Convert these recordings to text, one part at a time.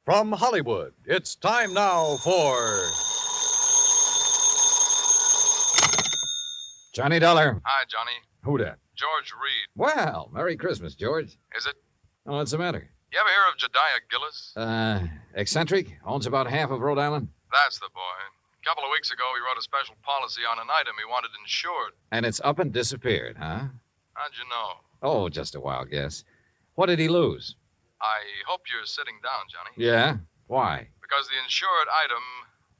From Hollywood, it's time now for... Johnny Dollar. Hi, Johnny. Who dat? George Reed. Well, Merry Christmas, George. Is it? Oh, what's the matter? You ever hear of Jediah Gillis? Eccentric? Owns about half of Rhode Island? That's the boy. A couple of weeks ago, he wrote a special policy on an item he wanted insured. And it's up and disappeared, huh? How'd you know? Oh, just a wild guess. What did he lose? I hope you're sitting down, Johnny. Yeah? Why? Because the insured item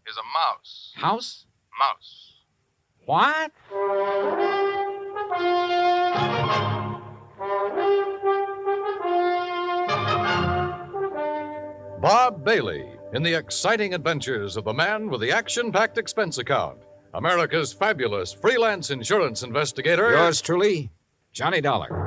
is a mouse. House? Mouse. What? Bob Bailey in the exciting adventures of the man with the action-packed expense account. America's fabulous freelance insurance investigator. Yours truly, Johnny Dollar.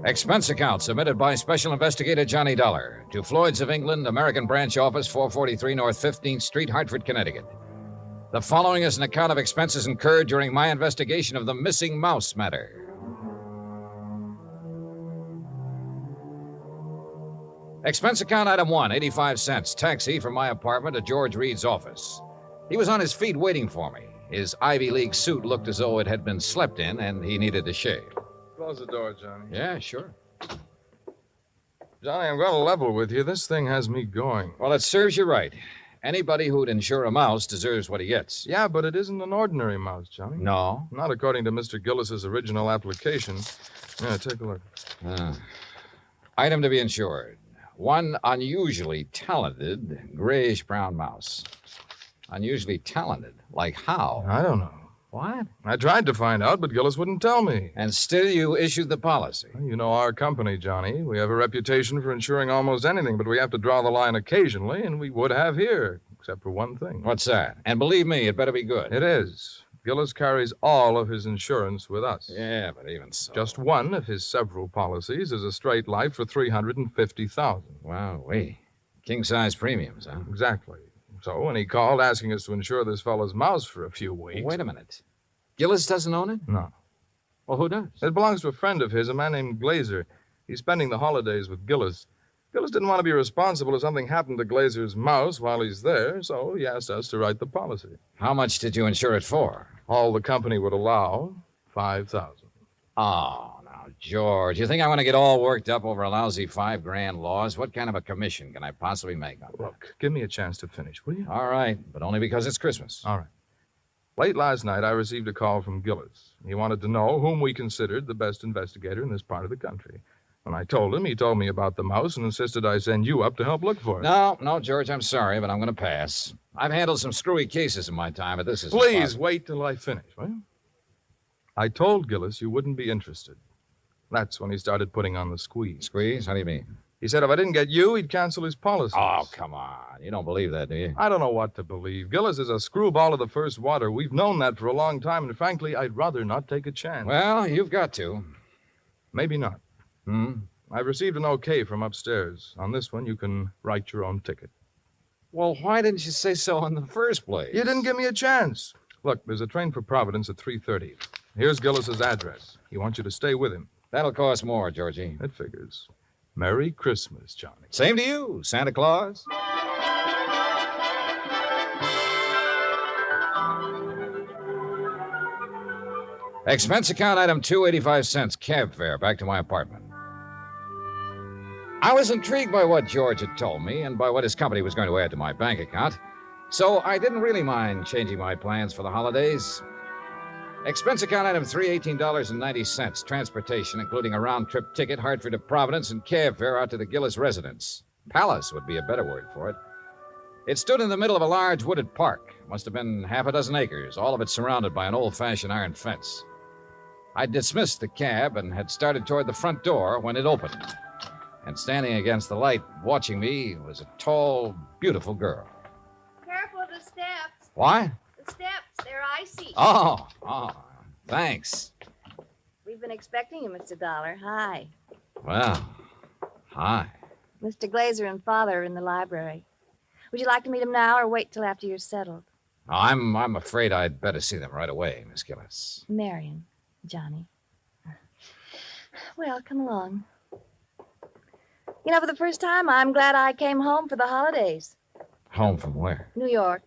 Expense account submitted by Special Investigator Johnny Dollar to Floyd's of England, American Branch Office, 443 North 15th Street, Hartford, Connecticut. The following is an account of expenses incurred during my investigation of the missing mouse matter. Expense account item 1, 85 cents, taxi from my apartment to George Reed's office. He was on his feet waiting for me. His Ivy League suit looked as though it had been slept in, and he needed a shave. Close the door, Johnny. Yeah, sure. Johnny, I'm going to level with you. This thing has me going. Well, it serves you right. Anybody who'd insure a mouse deserves what he gets. Yeah, but it isn't an ordinary mouse, Johnny. No? Not according to Mr. Gillis's original application. Yeah, take a look. Item to be insured. One unusually talented grayish-brown mouse. Unusually talented? Like how? I don't know. What? I tried to find out, but Gillis wouldn't tell me. And still you issued the policy. You know our company, Johnny. We have a reputation for insuring almost anything, but we have to draw the line occasionally, and we would have here, except for one thing. What's that? And believe me, it better be good. It is. Gillis carries all of his insurance with us. Yeah, but even so. Just one of his several policies is a straight life for $350,000. Wow, king-size premiums, huh? Exactly. So when he called asking us to insure this fellow's mouse for a few weeks... Wait a minute. Gillis doesn't own it? No. Well, who does? It belongs to a friend of his, a man named Glazer. He's spending the holidays with Gillis. Gillis didn't want to be responsible if something happened to Glazer's mouse while he's there, so he asked us to write the policy. How much did you insure it for? All the company would allow, $5,000. Oh, now, George, you think I want to get all worked up over a lousy $5,000 loss? What kind of a commission can I possibly make on that? Look, give me a chance to finish, will you? All right, but only because it's Christmas. All right. Late last night, I received a call from Gillis. He wanted to know whom we considered the best investigator in this part of the country. When I told him, he told me about the mouse and insisted I send you up to help look for it. No, George, I'm sorry, but I'm going to pass. I've handled some screwy cases in my time, but this is... Please wait till I finish, will you? I told Gillis you wouldn't be interested. That's when he started putting on the squeeze. Squeeze? How do you mean? He said if I didn't get you, he'd cancel his policy. Oh, come on. You don't believe that, do you? I don't know what to believe. Gillis is a screwball of the first water. We've known that for a long time, and frankly, I'd rather not take a chance. Well, you've got to. Maybe not. I've received an okay from upstairs. On this one, you can write your own ticket. Well, why didn't you say so in the first place? You didn't give me a chance. Look, there's a train for Providence at 3:30. Here's Gillis's address. He wants you to stay with him. That'll cost more, Georgie. It figures. Merry Christmas, Johnny. Same to you, Santa Claus. Expense account item 2, 85 cents, cab fare back to my apartment. I was intrigued by what George had told me and by what his company was going to add to my bank account, so I didn't really mind changing my plans for the holidays. Expense account item 3, $18.90, transportation, including a round-trip ticket, Hartford to Providence, and cab fare out to the Gillis residence. Palace would be a better word for it. It stood in the middle of a large wooded park. Must have been half a dozen acres, all of it surrounded by an old-fashioned iron fence. I dismissed the cab and had started toward the front door when it opened. And standing against the light, watching me, was a tall, beautiful girl. Careful of the steps. What? The steps, they're icy. Oh, thanks. We've been expecting you, Mr. Dollar. Hi. Well, hi. Mr. Glazer and Father are in the library. Would you like to meet him now or wait till after you're settled? I'm afraid I'd better see them right away, Miss Gillis. Marion, Johnny. Well, come along. You know, for the first time, I'm glad I came home for the holidays. Home from where? New York.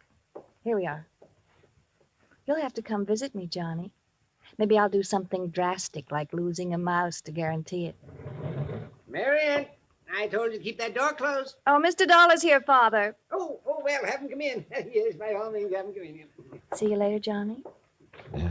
Here we are. You'll have to come visit me, Johnny. Maybe I'll do something drastic, like losing a mouse to guarantee it. Marion, I told you to keep that door closed. Oh, Mr. Dollar's here, Father. Oh, well, have him come in. Yes, by all means, have him come in. See you later, Johnny. Yeah.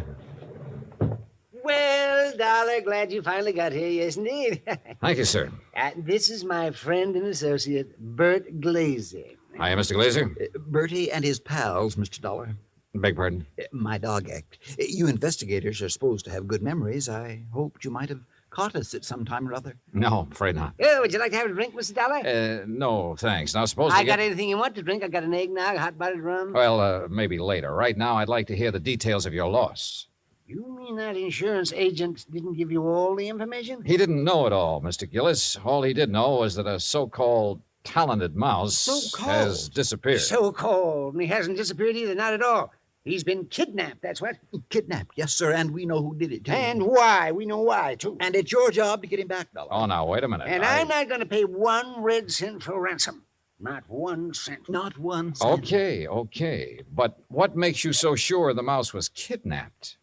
Well, Dollar, glad you finally got here. Yes, indeed. Thank you, sir. This is my friend and associate, Bert Glazer. Hiya, Mr. Glazer. Bertie and his pals, Mr. Dollar. Beg pardon? My dog act. You investigators are supposed to have good memories. I hoped you might have caught us at some time or other. No, afraid not. Oh, would you like to have a drink, Mr. Dollar? No, thanks. Now, suppose I got anything you want to drink. I got an eggnog, hot buttered rum. Well, maybe later. Right now, I'd like to hear the details of your loss. You mean that insurance agent didn't give you all the information? He didn't know it all, Mr. Gillis. All he did know was that a so-called talented mouse So-called? has disappeared. So-called. And he hasn't disappeared either, not at all. He's been kidnapped, that's what. Kidnapped, yes, sir, and we know who did it, too. And why? We know why, too. And it's your job to get him back, Dollar. Oh, now, wait a minute. And I'm not going to pay 1 red cent for ransom. Not 1 cent. Not 1 cent. Okay. But what makes you so sure the mouse was kidnapped?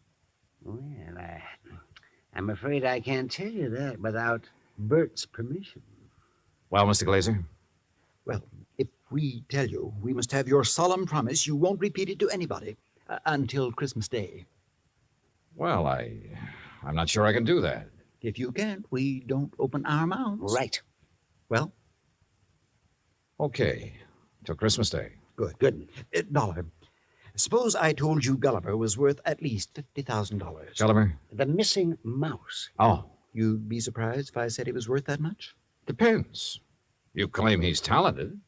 Well, I'm afraid I can't tell you that without Bert's permission. Well, Mr. Glazer? Well, if we tell you, we must have your solemn promise you won't repeat it to anybody until Christmas Day. Well, I'm not sure I can do that. If you can't, we don't open our mouths. Right. Well, Okay, till Christmas Day. good. Dollar, suppose I told you Gulliver was worth at least $50,000. Gulliver? The missing mouse. Oh, You'd be surprised if I said he was worth that much? depends. You claim he's talented.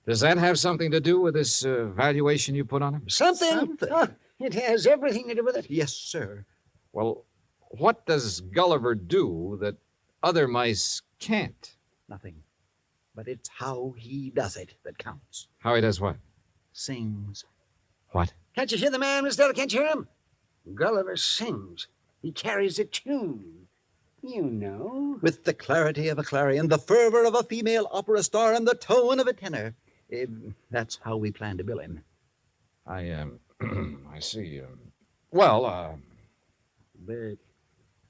Does that have something to do with this valuation you put on him? Something. Oh, it has everything to do with it. Yes, sir. Well, what does Gulliver do that other mice can't? Nothing. But it's how he does it that counts. How he does what? Sings. What? Can't you hear the man, Miss Della? Can't you hear him? Gulliver sings. He carries a tune. You know. With the clarity of a clarion, the fervor of a female opera star, and the tone of a tenor. That's how we plan to bill him. I see. But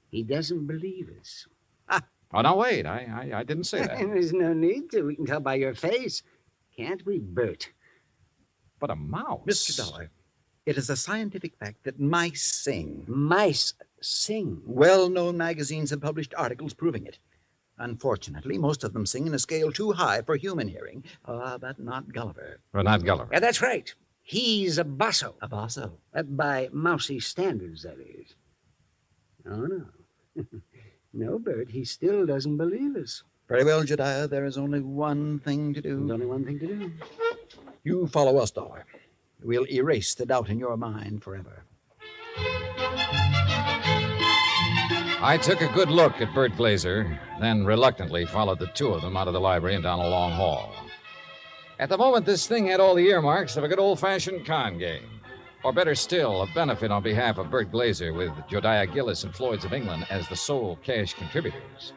he doesn't believe us. Oh, no, wait. I didn't say that. There's no need to. We can tell by your face. Can't we, Bert? But a mouse. Mr. Dollar, it is a scientific fact that mice sing. Mice sing. Well-known magazines have published articles proving it. Unfortunately, most of them sing in a scale too high for human hearing. But not Gulliver. Well, not Gulliver. Yeah, that's right. He's a basso. A basso. By mousy standards, that is. Oh, no. No, Bert, he still doesn't believe us. Very well, Jedediah, there is only one thing to There's do. only one thing to do. You follow us, Dollar. We'll erase the doubt in your mind forever. I took a good look at Bert Glazer, then reluctantly followed the two of them out of the library and down a long hall. At the moment, this thing had all the earmarks of a good old-fashioned con game. Or better still, a benefit on behalf of Bert Glazer with Josiah Gillis and Floyd's of England as the sole cash contributors.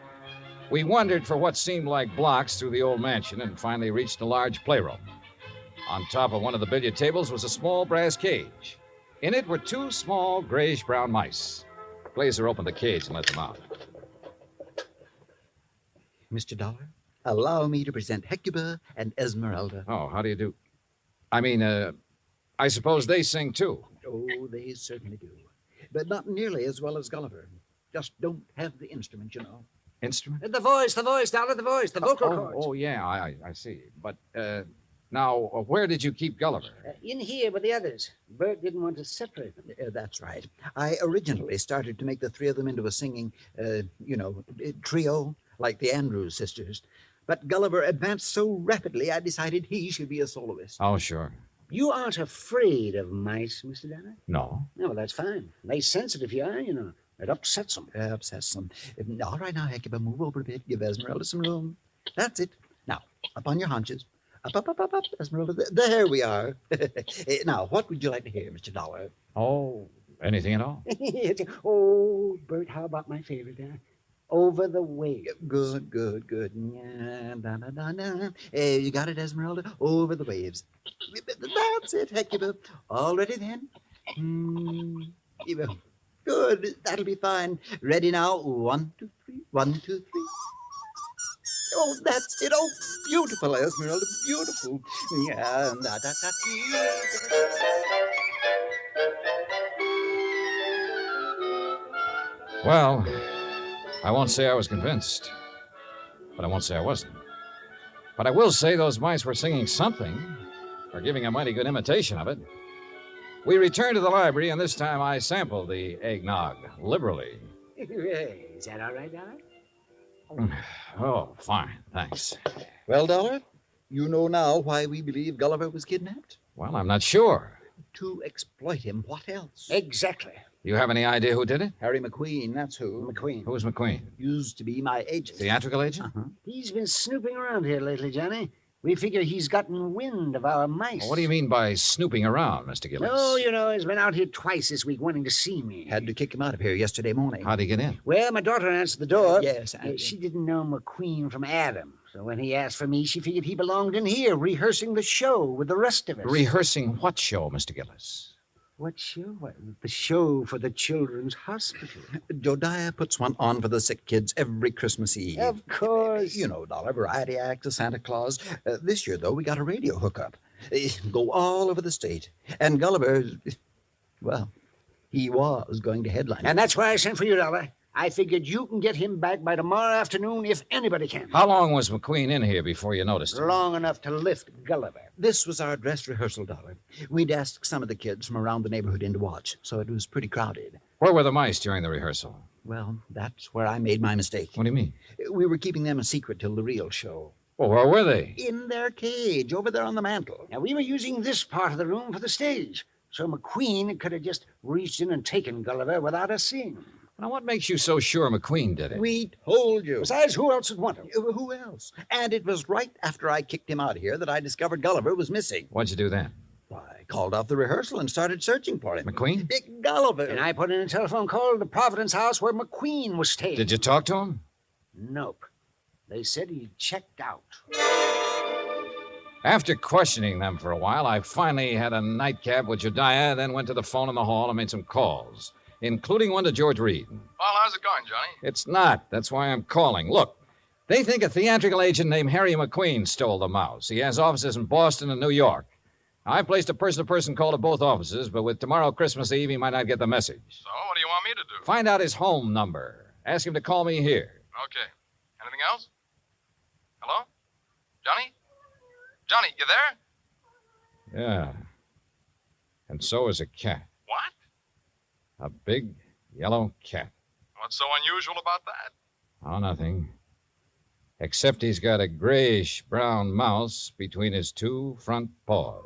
We wandered for what seemed like blocks through the old mansion and finally reached a large playroom. On top of one of the billiard tables was a small brass cage. In it were 2 small grayish-brown mice. Glazer opened the cage and let them out. Mr. Dollar, allow me to present Hecuba and Esmeralda. Oh, how do you do? I suppose they sing, too. Oh, they certainly do. But not nearly as well as Gulliver. Just don't have the instrument, you know. Instrument? The voice, Dollar, the voice, the vocal cords. Oh, yeah, I see. But, now, where did you keep Gulliver? In here with the others. Bert didn't want to separate them. That's right. I originally started to make the 3 of them into a singing, trio, like the Andrews sisters. But Gulliver advanced so rapidly, I decided he should be a soloist. Oh, sure. You aren't afraid of mice, Mr. Dollar? No. No, well, that's fine. They sense it if you are, you know. It upsets them. Upsets them. All right, now, Hecuba, move over a bit. Give Esmeralda some room. That's it. Now, up on your haunches. Up, Esmeralda. There we are. Now, what would you like to hear, Mr. Dollar? Oh, anything at all? Oh, Bert, how about my favorite, huh? Over the Waves. Good. Yeah, you got it, Esmeralda? Over the Waves. That's it, Hecuba. All ready then? Good. That'll be fine. Ready now? 1, 2, 3. 1, 2, 3. Oh, that's it. Oh, beautiful, Esmeralda. Beautiful. Yeah. Well, I won't say I was convinced, but I won't say I wasn't. But I will say those mice were singing something, or giving a mighty good imitation of it. We returned to the library, and this time I sampled the eggnog liberally. Is that all right, Dollar? Oh, fine, thanks. Well, Dollar, you know now why we believe Gulliver was kidnapped? Well, I'm not sure. To exploit him. What else? Exactly. You have any idea who did it? Harry McQueen, that's who. McQueen. Who's McQueen? Used to be my agent. Theatrical agent? Uh-huh. He's been snooping around here lately, Johnny. We figure he's gotten wind of our mice. Well, what do you mean by snooping around, Mr. Gillis? Oh, you know, he's been out here twice this week wanting to see me. Had to kick him out of here yesterday morning. How'd he get in? Well, my daughter answered the door. Yes. She didn't know McQueen from Adam. So when he asked for me, she figured he belonged in here, rehearsing the show with the rest of us. Rehearsing what show, Mr. Gillis? What show? The show for the Children's Hospital. Jodiah puts one on for the sick kids every Christmas Eve. Of course. You know, Dollar, variety act, a Santa Claus. This year, though, we got a radio hookup. Go all over the state. And Gulliver, well, he was going to headline. And that's why I sent for you, Dollar. I figured you can get him back by tomorrow afternoon if anybody can. How long was McQueen in here before you noticed him? Long enough to lift Gulliver. This was our dress rehearsal, Dollar. We'd asked some of the kids from around the neighborhood in to watch, so it was pretty crowded. Where were the mice during the rehearsal? Well, that's where I made my mistake. What do you mean? We were keeping them a secret till the real show. Well, where were they? In their cage, over there on the mantel. Now, we were using this part of the room for the stage, so McQueen could have just reached in and taken Gulliver without us seeing him. Now, what makes you so sure McQueen did it? We told you. Besides, who else would want him? Who else? And it was right after I kicked him out of here that I discovered Gulliver was missing. What'd you do then? I called off the rehearsal and started searching for him. McQueen? Big Gulliver. And I put in a telephone call to the Providence house where McQueen was staying. Did you talk to him? Nope. They said he checked out. After questioning them for a while, I finally had a nightcap with Jediah, then went to the phone in the hall and made some calls, including one to George Reed. Well, how's it going, Johnny? It's not. That's why I'm calling. Look, they think a theatrical agent named Harry McQueen stole the mouse. He has offices in Boston and New York. I placed a person-to-person call to both offices, but with tomorrow Christmas Eve, he might not get the message. So, what do you want me to do? Find out his home number. Ask him to call me here. Okay. Anything else? Hello? Johnny? Johnny, you there? Yeah. And so is a cat. What? A big yellow cat. What's so unusual about that? Oh, nothing. Except he's got a grayish-brown mouse between his two front paws.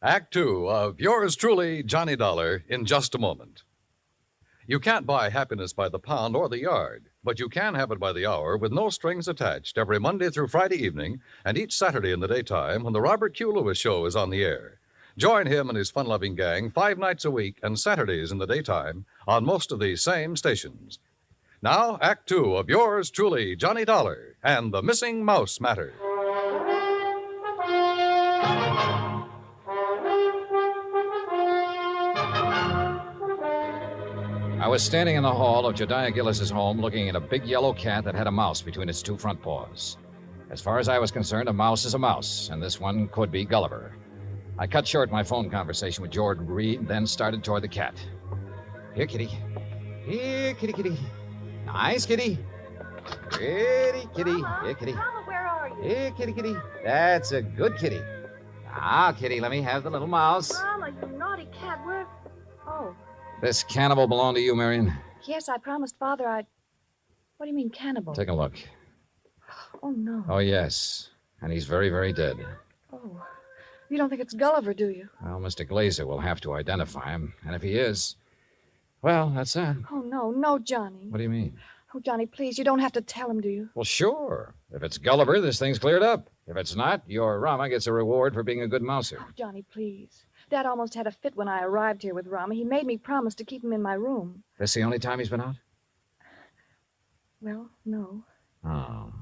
Act 2 of yours truly, Johnny Dollar, in just a moment. You can't buy happiness by the pound or the yard, but you can have it by the hour with no strings attached every Monday through Friday evening and each Saturday in the daytime when the Robert Q. Lewis Show is on the air. Join him and his fun-loving gang 5 nights a week and Saturdays in the daytime on most of these same stations. Now, Act 2 of yours truly, Johnny Dollar, and the Missing Mouse Matter. I was standing in the hall of Jediah Gillis's home looking at a big yellow cat that had a mouse between its two front paws. As far as I was concerned, a mouse is a mouse, and this one could be Gulliver. I cut short my phone conversation with George Reed, then started toward the cat. Here, kitty. Here, kitty, kitty. Nice, kitty. Pretty kitty. Mama, Here, kitty. Mama, where are you? Here, kitty, kitty. That's a good kitty. Now, kitty, let me have the little mouse. Mama, you naughty cat, where... Oh, This cannibal belonged to you, Marion? yes, I promised Father I'd... What do you mean, cannibal? Take a look. Oh, no. Oh, yes. And he's very, very dead. Oh, you don't think it's Gulliver, do you? Well, Mr. Glazer will have to identify him. And if he is, Well, that's that. Oh, no, Johnny. What do you mean? Oh, Johnny, please, you don't have to tell him, do you? Well, sure. If it's Gulliver, this thing's cleared up. If it's not, your Rama gets a reward for being a good mouser. Oh, Johnny, please. Dad almost had a fit when I arrived here with Rama. He made me promise to keep him in my room. This the only time he's been out? Well, no. Oh.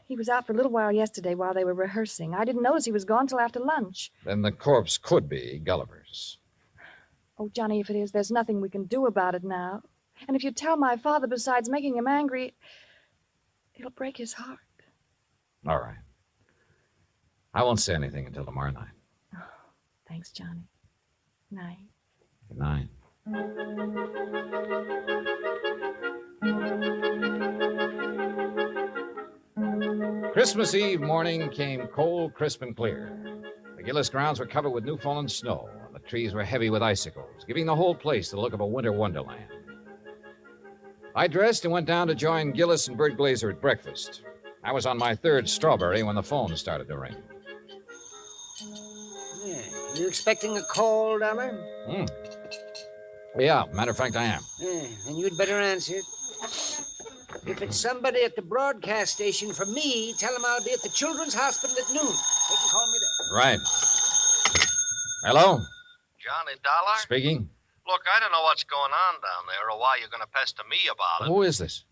He was out for a little while yesterday while they were rehearsing. I didn't notice he was gone till after lunch. Then the corpse could be Gulliver's. Oh, Johnny, if it is, there's nothing we can do about it now. And if you tell my father, besides making him angry, it'll break his heart. All right. I won't say anything until tomorrow night. Oh, thanks, Johnny. Night. Good night. Christmas Eve morning came cold, crisp, and clear. The Gillis grounds were covered with new fallen snow, and the trees were heavy with icicles, giving the whole place the look of a winter wonderland. I dressed and went down to join Gillis and Bert Glazer at breakfast. I was on my third strawberry when the phone started to ring. Yeah. You expecting a call, Dollar? Yeah, matter of fact, I am. Yeah, and you'd better answer it. If it's somebody at the broadcast station for me, tell them I'll be at the Children's Hospital at noon. They can call me there. Right. Hello? Johnny Dollar? Speaking. Look, I don't know what's going on down there or why you're going to pester me about it. Who is this?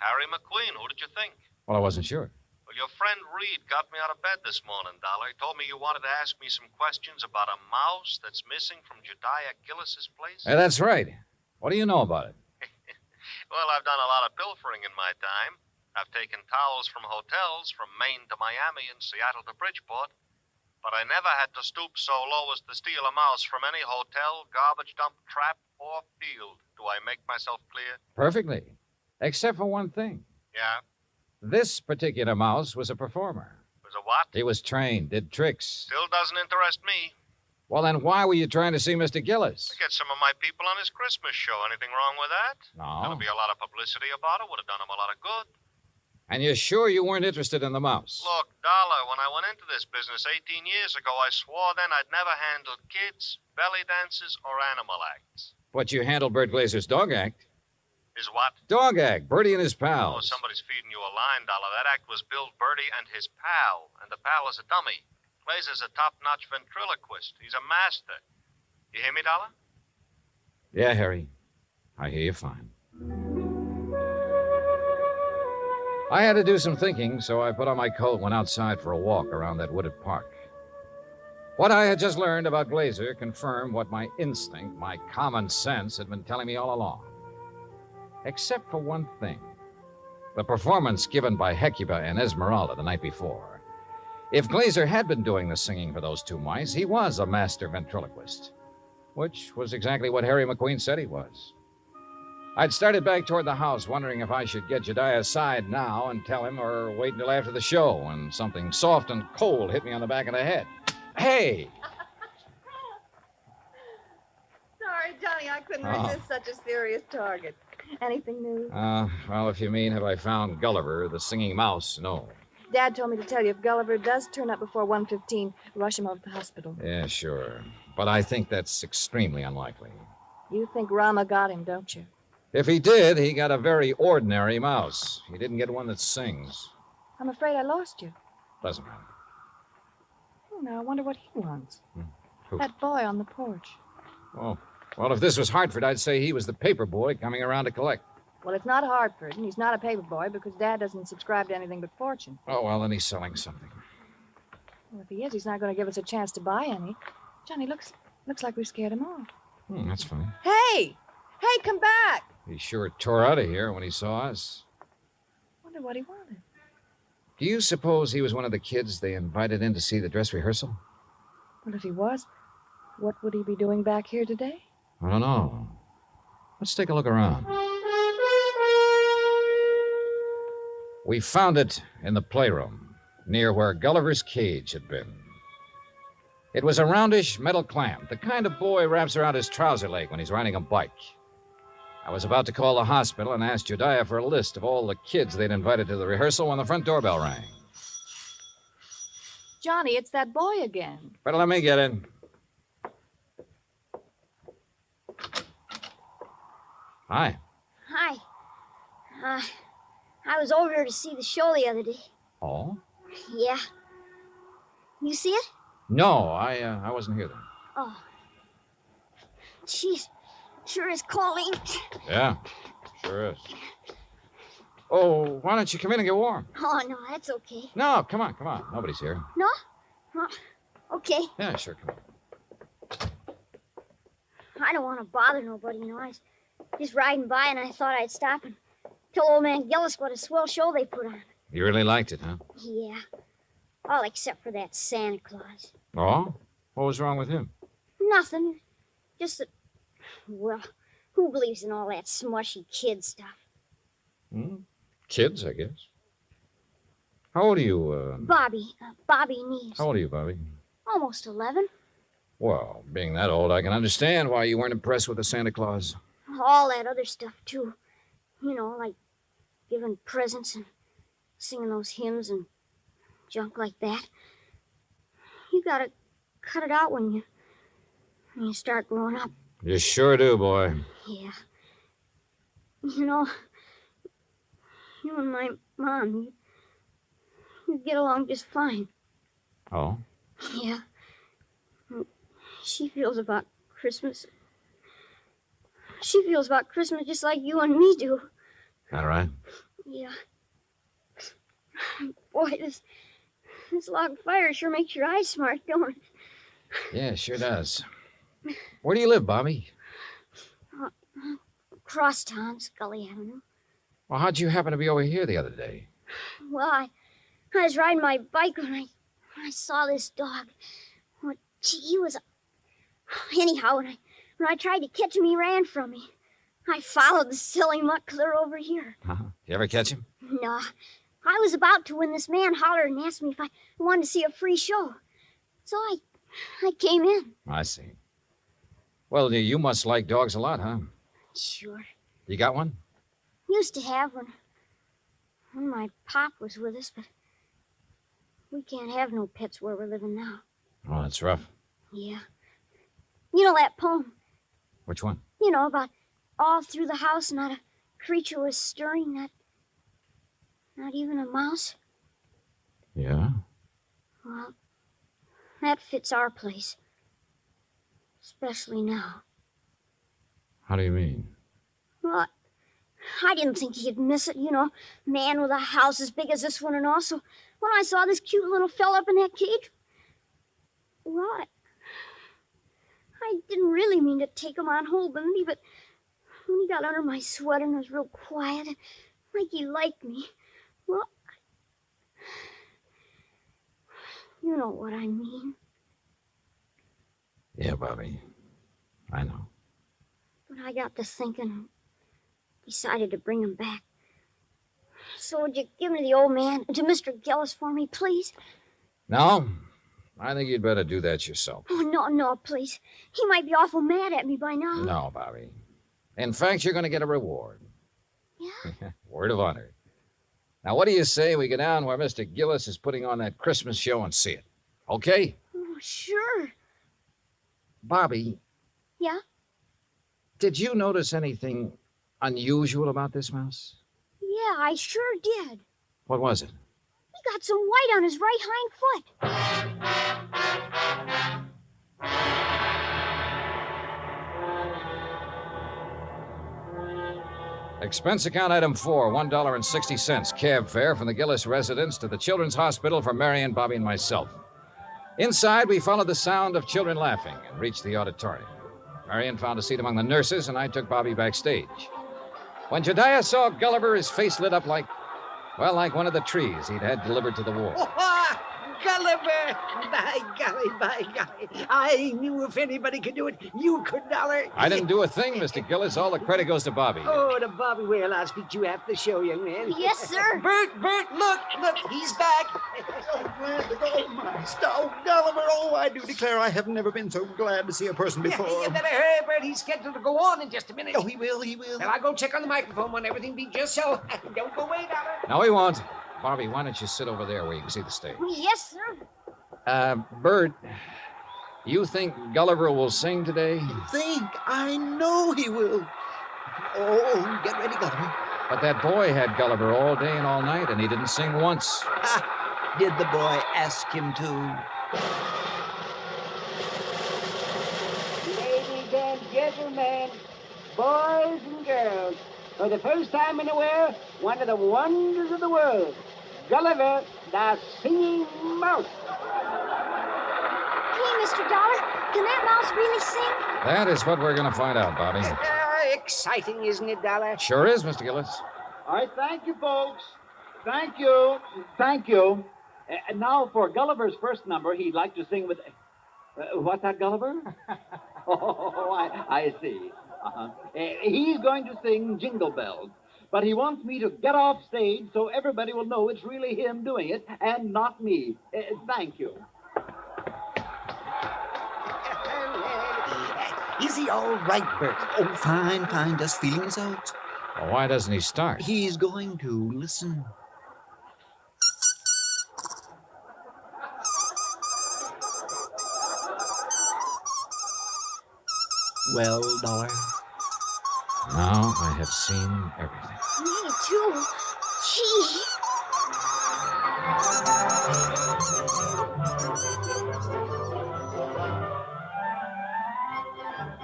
Harry McQueen, who did you think? Well, I wasn't sure. Well, your friend Reed got me out of bed this morning, Dollar. He told me you wanted to ask me some questions about a mouse that's missing from Jediah Gillis's place. Hey, that's right. What do you know about it? Well, I've done a lot of pilfering in my time. I've taken towels from hotels from Maine to Miami and Seattle to Bridgeport. But I never had to stoop so low as to steal a mouse from any hotel, garbage dump, trap, or field. Do I make myself clear? Perfectly. Except for one thing. Yeah? This particular mouse was a performer. Was a what? He was trained, did tricks. Still doesn't interest me. Well, then why were you trying to see Mr. Gillis? To get some of my people on his Christmas show. Anything wrong with that? No. There'll be a lot of publicity about it. Would have done him a lot of good. And you're sure you weren't interested in the mouse? Look, Dollar, when I went into this business 18 years ago, I swore then I'd never handled kids, belly dances, or animal acts. But you handled Bert Glazer's dog act. Is what? Dog act. Bertie and his Oh, pals. somebody's feeding you a line, Dollar. That act was Bill Bertie and his pal, and the pal is a dummy. Glazer's a top-notch ventriloquist. He's a master. You hear me, Dollar? Yeah, Harry. I hear you fine. I had to do some thinking, so I put on my coat and went outside for a walk around that wooded park. What I had just learned about Glazer confirmed what my instinct, my common sense, had been telling me all along. Except for one thing. The performance given by Hecuba and Esmeralda the night before. If Glazer had been doing the singing for those two mice, he was a master ventriloquist. Which was exactly what Harry McQueen said he was. I'd started back toward the house, wondering if I should get Jediah aside now and tell him or wait until after the show, when something soft and cold hit me on the back of the head. Hey! Sorry, Johnny, I couldn't Oh. resist such a serious target. Anything new? Well, if you mean, have I found Gulliver, the singing mouse? No. Dad told me to tell you if Gulliver does turn up before 1:15, rush him over to the hospital. Yeah, sure. But I think that's extremely unlikely. You think Rama got him, don't you? If he did, he got a very ordinary mouse. He didn't get one that sings. I'm afraid I lost you. Doesn't matter. Oh, now I wonder what he wants. Who? That boy on the porch. Oh, well, if this was Hartford, I'd say he was the paper boy coming around to collect. Well, it's not Hartford, and he's not a paper boy because Dad doesn't subscribe to anything but Fortune. Oh, well, then he's selling something. Well, if he is, he's not going to give us a chance to buy any. Johnny, looks like we scared him off. That's funny. Hey! Hey, come back! He sure tore out of here when he saw us. Wonder what he wanted. Do you suppose he was one of the kids they invited in to see the dress rehearsal? Well, if he was, what would he be doing back here today? I don't know. Let's take a look around. We found it in the playroom, near where Gulliver's cage had been. It was a roundish metal clamp, the kind a boy wraps around his trouser leg when he's riding a bike. I was about to call the hospital and ask Jediah for a list of all the kids they'd invited to the rehearsal when the front doorbell rang. Johnny, it's that boy again. Better let me get in. Hi. Hi. I was over here to see the show the other day. Oh? Yeah. You see it? No, I wasn't here then. Oh. Jeez, sure is cold, ain't it? Yeah, sure is. Oh, why don't you come in and get warm? Oh, no, that's okay. No, come on. Nobody's here. No? Oh, okay. Yeah, sure, come on. I don't want to bother nobody, you know. I was just riding by and I thought I'd stop and tell old man Gillis what a swell show they put on. You really liked it, huh? Yeah. All except for that Santa Claus. Oh? What was wrong with him? Nothing. Just that, well, who believes in all that smushy kid stuff? Kids, I guess. How old are you, Bobby Neves. How old are you, Bobby? Almost 11. Well, being that old, I can understand why you weren't impressed with the Santa Claus. All that other stuff, too. You know, like giving presents and singing those hymns and junk like that. You gotta cut it out when you start growing up. You sure do, boy. Yeah. You know, you and my mom, you get along just fine. Oh? Yeah. She feels about Christmas. She feels about Christmas just like you and me do. All right. Yeah. Boy, this log fire sure makes your eyes smart, don't it? Yeah, it sure does. Where do you live, Bobby? Crosstown, Scully Avenue. Well, how'd you happen to be over here the other day? Well, I was riding my bike when I saw this dog. Well, gee, he was... Anyhow, when I tried to catch him, he ran from me. I followed the silly mutt clear over here. You ever catch him? No. I was about to when this man hollered and asked me if I wanted to see a free show. So I came in. I see. Well, you must like dogs a lot, huh? Sure. You got one? Used to have one when my pop was with us, but we can't have no pets where we're living now. Oh, that's rough. Yeah. You know that poem? Which one? You know, about all through the house not a creature was stirring, not even a mouse. Yeah? Well, that fits our place. Especially now. How do you mean? Well, I didn't think he'd miss it, you know. Man with a house as big as this one and all. So when I saw this cute little fella up in that cage, well, I didn't really mean to take him on holding me, but when he got under my sweater and was real quiet, like he liked me, well, you know what I mean. Yeah, Bobby. I know. But I got to thinking and decided to bring him back. So would you give him to the old man, to Mr. Gillis for me, please? No, I think you'd better do that yourself. Oh, no, please. He might be awful mad at me by now. No, Bobby. In fact, you're going to get a reward. Yeah? Word of honor. Now, what do you say we go down where Mr. Gillis is putting on that Christmas show and see it? Okay? Oh, sure. Bobby. Yeah? Did you notice anything unusual about this mouse? Yeah, I sure did. What was it? He got some white on his right hind foot. Expense account item 4, $1.60. Cab fare from the Gillis residence to the Children's Hospital for Marion, Bobby, and myself. Inside, we followed the sound of children laughing and reached the auditorium. Marion found a seat among the nurses, and I took Bobby backstage. When Jediah saw Gulliver, his face lit up like one of the trees he'd had delivered to the war. Oh, Gulliver! By golly. I knew if anybody could do it, you could, Dollar. I didn't do a thing, Mr. Gillis. All the credit goes to Bobby. Oh, to Bobby. Well, I'll speak to you after the show, young man. Yes, sir. Bert, look, he's back. So glad to go, my stout Gulliver. Oh, I do declare I have never been so glad to see a person before. You better hurry, Bert. He's scheduled to go on in just a minute. Oh, he will. Well, I'll go check on the microphone when everything be just so. Don't go away, Dollar. No, he won't. Bobby, why don't you sit over there where you can see the stage? Yes, sir. Bert, you think Gulliver will sing today? I know he will. Oh, get ready, Gulliver. But that boy had Gulliver all day and all night, and he didn't sing once. Ah, did the boy ask him to? Ladies and gentlemen, boys and girls, for the first time in a while, one of the wonders of the world, Gulliver, the singing mouse. Hey, Mr. Dollar, can that mouse really sing? That is what we're going to find out, Bobby. Exciting, isn't it, Dollar? Sure is, Mr. Gillis. All right, thank you, folks. Thank you. Thank you. And now for Gulliver's first number, he'd like to sing with... what's that, Gulliver? I see. Uh-huh. He's going to sing Jingle Bells, but he wants me to get off stage so everybody will know it's really him doing it and not me. Thank you. Is he all right, Bert? Oh, fine, fine. Just feeling his out. Well, why doesn't he start? He's going to. Listen. Well, Dollar. Now I have seen everything. Me too. Gee.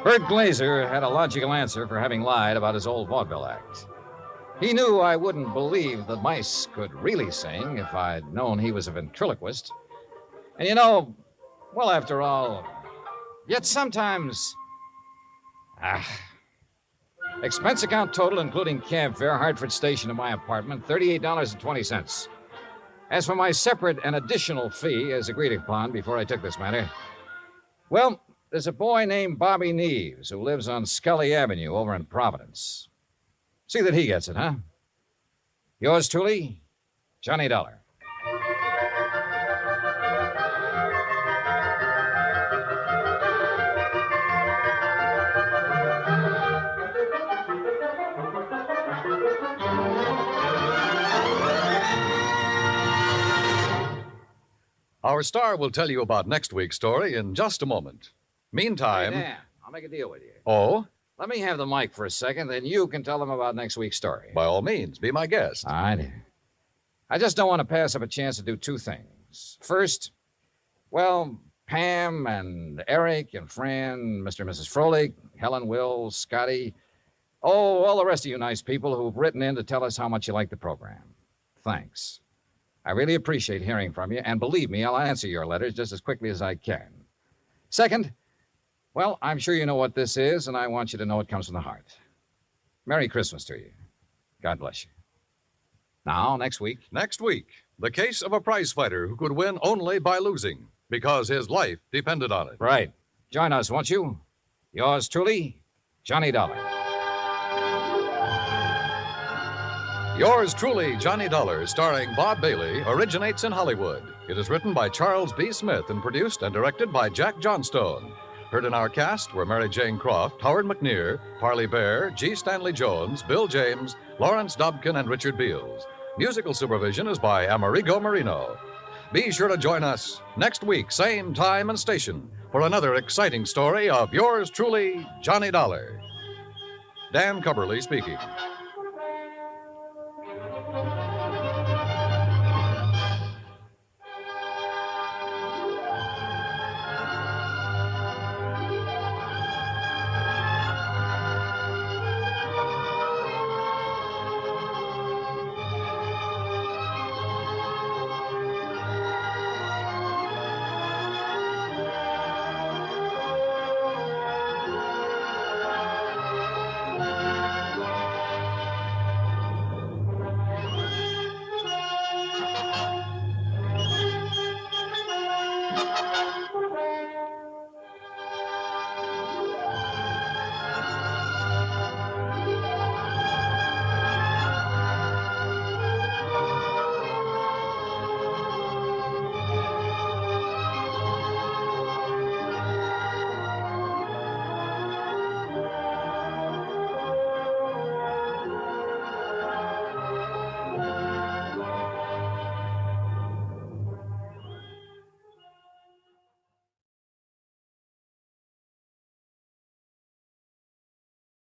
Bert Glazer had a logical answer for having lied about his old vaudeville act. He knew I wouldn't believe the mice could really sing if I'd known he was a ventriloquist. And you know, well, after all, yet sometimes... Expense account total, including cab fare, Hartford Station to my apartment, $38.20. As for my separate and additional fee, as agreed upon before I took this matter, well... There's a boy named Bobby Neves who lives on Scully Avenue over in Providence. See that he gets it, huh? Yours truly, Johnny Dollar. Our star will tell you about next week's story in just a moment. Meantime... Hey, Dan, I'll make a deal with you. Oh? Let me have the mic for a second, then you can tell them about next week's story. By all means, be my guest. All right. I just don't want to pass up a chance to do two things. First, well, Pam and Eric and Fran, Mr. and Mrs. Froelich, Helen, Will, Scotty, all the rest of you nice people who've written in to tell us how much you like the program. Thanks. I really appreciate hearing from you, and believe me, I'll answer your letters just as quickly as I can. Second, well, I'm sure you know what this is, and I want you to know it comes from the heart. Merry Christmas to you. God bless you. Now, next week. Next week, the case of a prize fighter who could win only by losing, because his life depended on it. Right. Join us, won't you? Yours truly, Johnny Dollar. Yours truly, Johnny Dollar, starring Bob Bailey, originates in Hollywood. It is written by Charles B. Smith and produced and directed by Jack Johnstone. Heard in our cast were Mary Jane Croft, Howard McNear, Parley Bear, G. Stanley Jones, Bill James, Lawrence Dobkin, and Richard Beals. Musical supervision is by Amerigo Marino. Be sure to join us next week, same time and station, for another exciting story of yours truly, Johnny Dollar. Dan Cubberly speaking.